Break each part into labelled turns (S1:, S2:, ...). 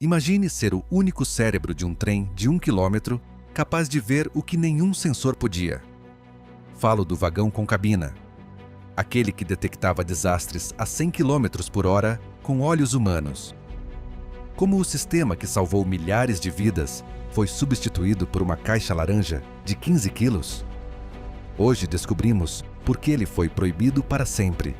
S1: Imagine ser o único cérebro de um trem de 1 quilômetro capaz de ver o que nenhum sensor podia. Falo do vagão com cabina. Aquele que detectava desastres a 100 km por hora com olhos humanos. Como o sistema que salvou milhares de vidas foi substituído por uma caixa laranja de 15 quilos? Hoje descobrimos por que ele foi proibido para sempre.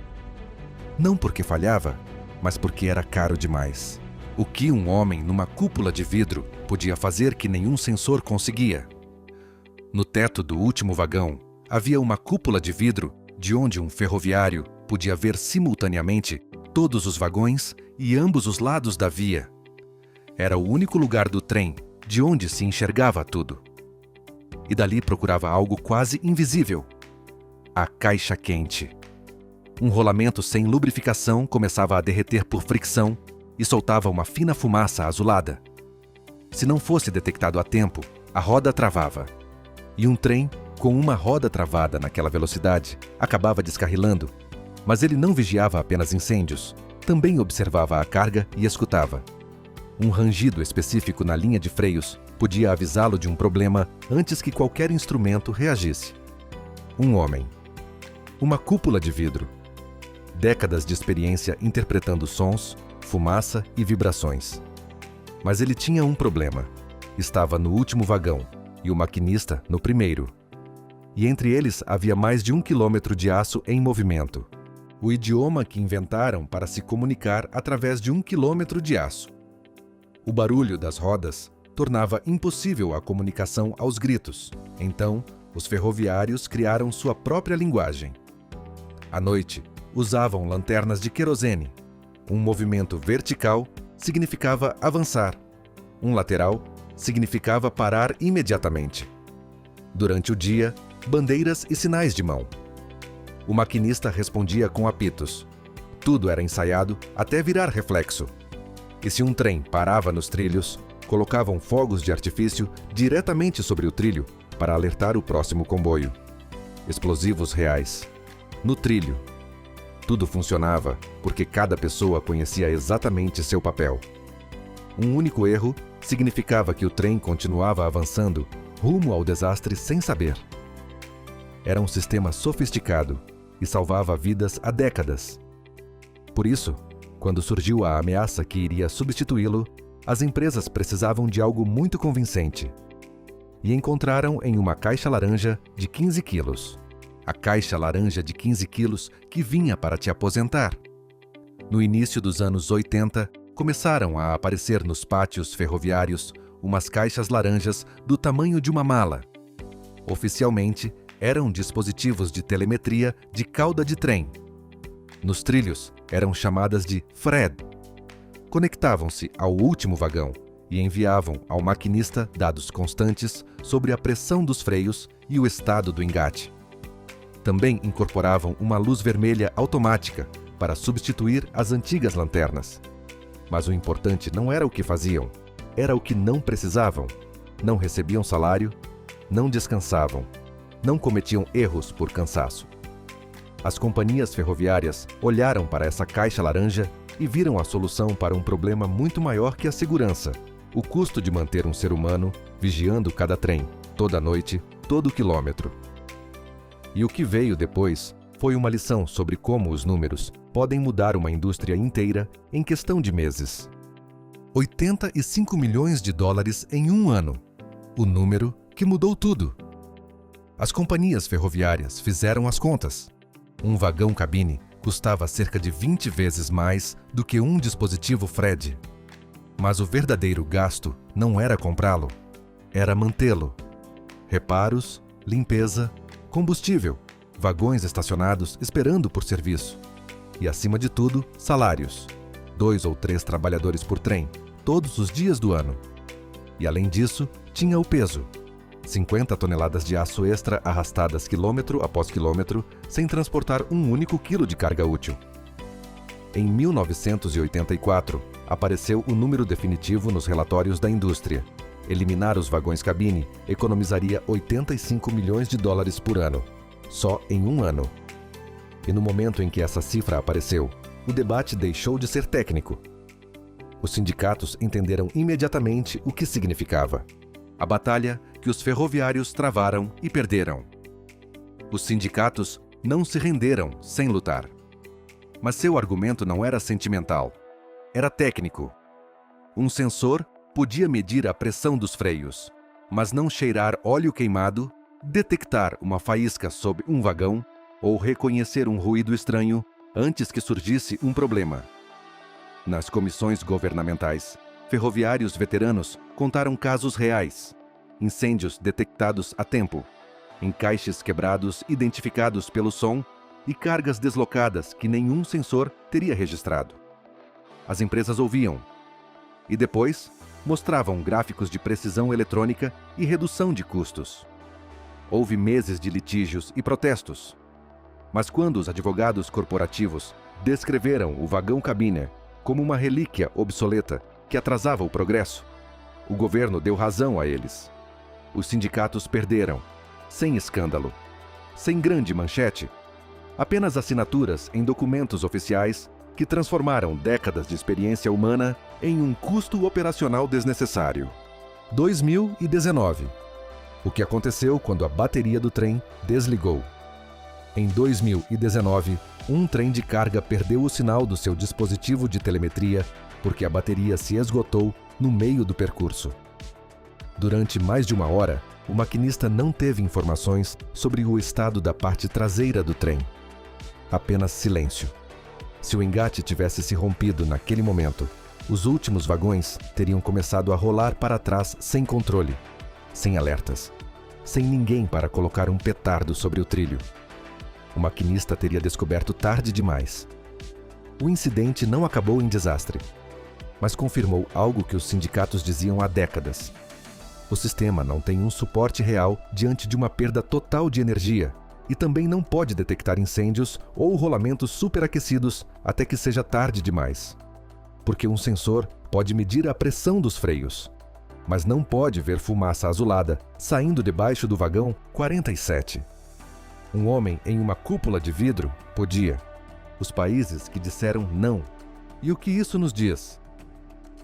S1: Não porque falhava, mas porque era caro demais. O que um homem numa cúpula de vidro podia fazer que nenhum sensor conseguia? No teto do último vagão, havia uma cúpula de vidro de onde um ferroviário podia ver simultaneamente todos os vagões e ambos os lados da via. Era o único lugar do trem de onde se enxergava tudo. E dali procurava algo quase invisível: a caixa quente. Um rolamento sem lubrificação começava a derreter por fricção e soltava uma fina fumaça azulada. Se não fosse detectado a tempo, a roda travava. E um trem, com uma roda travada naquela velocidade, acabava descarrilando. Mas ele não vigiava apenas incêndios, também observava a carga e escutava. Um rangido específico na linha de freios podia avisá-lo de um problema antes que qualquer instrumento reagisse. Um homem. Uma cúpula de vidro. Décadas de experiência interpretando sons, fumaça e vibrações. Mas ele tinha um problema. Estava no último vagão e o maquinista no primeiro. E entre eles havia mais de 1 quilômetro de aço em movimento. O idioma que inventaram para se comunicar através de 1 quilômetro de aço. O barulho das rodas tornava impossível a comunicação aos gritos. Então, os ferroviários criaram sua própria linguagem. À noite, usavam lanternas de querosene. Um movimento vertical significava avançar. Um lateral significava parar imediatamente. Durante o dia, bandeiras e sinais de mão. O maquinista respondia com apitos. Tudo era ensaiado até virar reflexo. E se um trem parava nos trilhos, colocavam fogos de artifício diretamente sobre o trilho para alertar o próximo comboio. Explosivos reais. No trilho. Tudo funcionava porque cada pessoa conhecia exatamente seu papel. Um único erro significava que o trem continuava avançando rumo ao desastre sem saber. Era um sistema sofisticado e salvava vidas há décadas. Por isso, quando surgiu a ameaça que iria substituí-lo, as empresas precisavam de algo muito convincente. E encontraram em uma caixa laranja de 15 quilos. A caixa laranja de 15 quilos que vinha para te aposentar. No início dos anos 80, começaram a aparecer nos pátios ferroviários umas caixas laranjas do tamanho de uma mala. Oficialmente, eram dispositivos de telemetria de cauda de trem. Nos trilhos, eram chamadas de FRED. Conectavam-se ao último vagão e enviavam ao maquinista dados constantes sobre a pressão dos freios e o estado do engate. Também incorporavam uma luz vermelha automática para substituir as antigas lanternas. Mas o importante não era o que faziam, era o que não precisavam. Não recebiam salário, não descansavam, não cometiam erros por cansaço. As companhias ferroviárias olharam para essa caixa laranja e viram a solução para um problema muito maior que a segurança: o custo de manter um ser humano vigiando cada trem, toda noite, todo quilômetro. E o que veio depois foi uma lição sobre como os números podem mudar uma indústria inteira em questão de meses. 85 milhões de dólares em um ano. O número que mudou tudo. As companhias ferroviárias fizeram as contas. Um vagão cabine custava cerca de 20 vezes mais do que um dispositivo FRED. Mas o verdadeiro gasto não era comprá-lo, era mantê-lo. Reparos, limpeza, combustível, vagões estacionados esperando por serviço. E, acima de tudo, salários. 2 ou 3 trabalhadores por trem, todos os dias do ano. E, além disso, tinha o peso. 50 toneladas de aço extra arrastadas quilômetro após quilômetro, sem transportar um único quilo de carga útil. Em 1984, apareceu o número definitivo nos relatórios da indústria. Eliminar os vagões cabine economizaria 85 milhões de dólares por ano, só em um ano. E no momento em que essa cifra apareceu, o debate deixou de ser técnico. Os sindicatos entenderam imediatamente o que significava. A batalha que os ferroviários travaram e perderam. Os sindicatos não se renderam sem lutar. Mas seu argumento não era sentimental. Era técnico. Um sensor podia medir a pressão dos freios, mas não cheirar óleo queimado, detectar uma faísca sob um vagão ou reconhecer um ruído estranho antes que surgisse um problema. Nas comissões governamentais, ferroviários veteranos contaram casos reais, incêndios detectados a tempo, encaixes quebrados identificados pelo som e cargas deslocadas que nenhum sensor teria registrado. As empresas ouviam e depois mostravam gráficos de precisão eletrônica e redução de custos. Houve meses de litígios e protestos. Mas quando os advogados corporativos descreveram o vagão-cabine como uma relíquia obsoleta que atrasava o progresso, o governo deu razão a eles. Os sindicatos perderam, sem escândalo, sem grande manchete, apenas assinaturas em documentos oficiais que transformaram décadas de experiência humana em um custo operacional desnecessário. 2019. O que aconteceu quando a bateria do trem desligou? Em 2019, um trem de carga perdeu o sinal do seu dispositivo de telemetria porque a bateria se esgotou no meio do percurso. Durante mais de uma hora, o maquinista não teve informações sobre o estado da parte traseira do trem. Apenas silêncio. Se o engate tivesse se rompido naquele momento, os últimos vagões teriam começado a rolar para trás sem controle, sem alertas, sem ninguém para colocar um petardo sobre o trilho. O maquinista teria descoberto tarde demais. O incidente não acabou em desastre, mas confirmou algo que os sindicatos diziam há décadas. O sistema não tem um suporte real diante de uma perda total de energia e também não pode detectar incêndios ou rolamentos superaquecidos até que seja tarde demais. Porque um sensor pode medir a pressão dos freios, mas não pode ver fumaça azulada saindo debaixo do vagão 47. Um homem em uma cúpula de vidro podia. Os países que disseram não. E o que isso nos diz?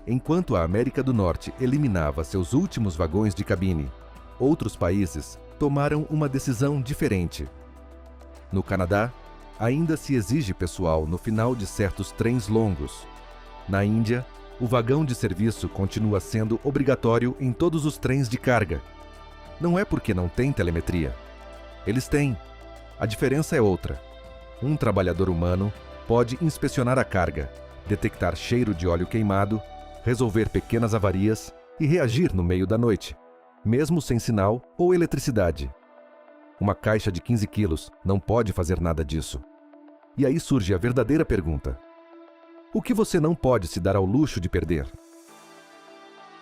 S1: Enquanto a América do Norte eliminava seus últimos vagões de cabine, outros países tomaram uma decisão diferente. No Canadá, ainda se exige pessoal no final de certos trens longos. Na Índia, o vagão de serviço continua sendo obrigatório em todos os trens de carga. Não é porque não tem telemetria. Eles têm. A diferença é outra. Um trabalhador humano pode inspecionar a carga, detectar cheiro de óleo queimado, resolver pequenas avarias e reagir no meio da noite, mesmo sem sinal ou eletricidade. Uma caixa de 15 quilos não pode fazer nada disso. E aí surge a verdadeira pergunta: o que você não pode se dar ao luxo de perder?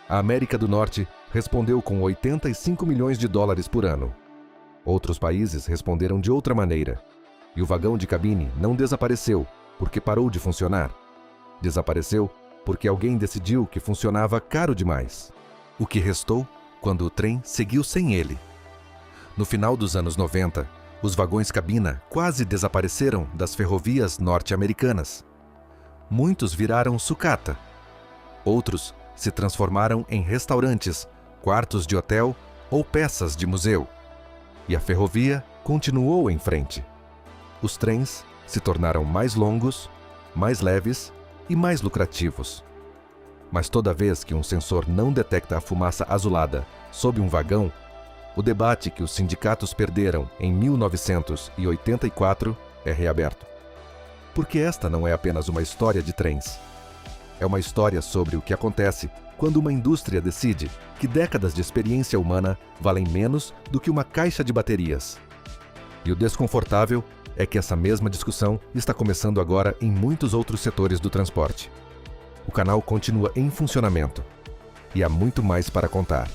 S1: A América do Norte respondeu com 85 milhões de dólares por ano. Outros países responderam de outra maneira. E o vagão de cabine não desapareceu porque parou de funcionar. Desapareceu porque alguém decidiu que funcionava caro demais. O que restou quando o trem seguiu sem ele? No final dos anos 90, os vagões-cabina quase desapareceram das ferrovias norte-americanas. Muitos viraram sucata. Outros se transformaram em restaurantes, quartos de hotel ou peças de museu. E a ferrovia continuou em frente. Os trens se tornaram mais longos, mais leves e mais lucrativos. Mas toda vez que um sensor não detecta a fumaça azulada sob um vagão, o debate que os sindicatos perderam em 1984 é reaberto. Porque esta não é apenas uma história de trens. É uma história sobre o que acontece quando uma indústria decide que décadas de experiência humana valem menos do que uma caixa de baterias. E o desconfortável é que essa mesma discussão está começando agora em muitos outros setores do transporte. O canal continua em funcionamento e há muito mais para contar.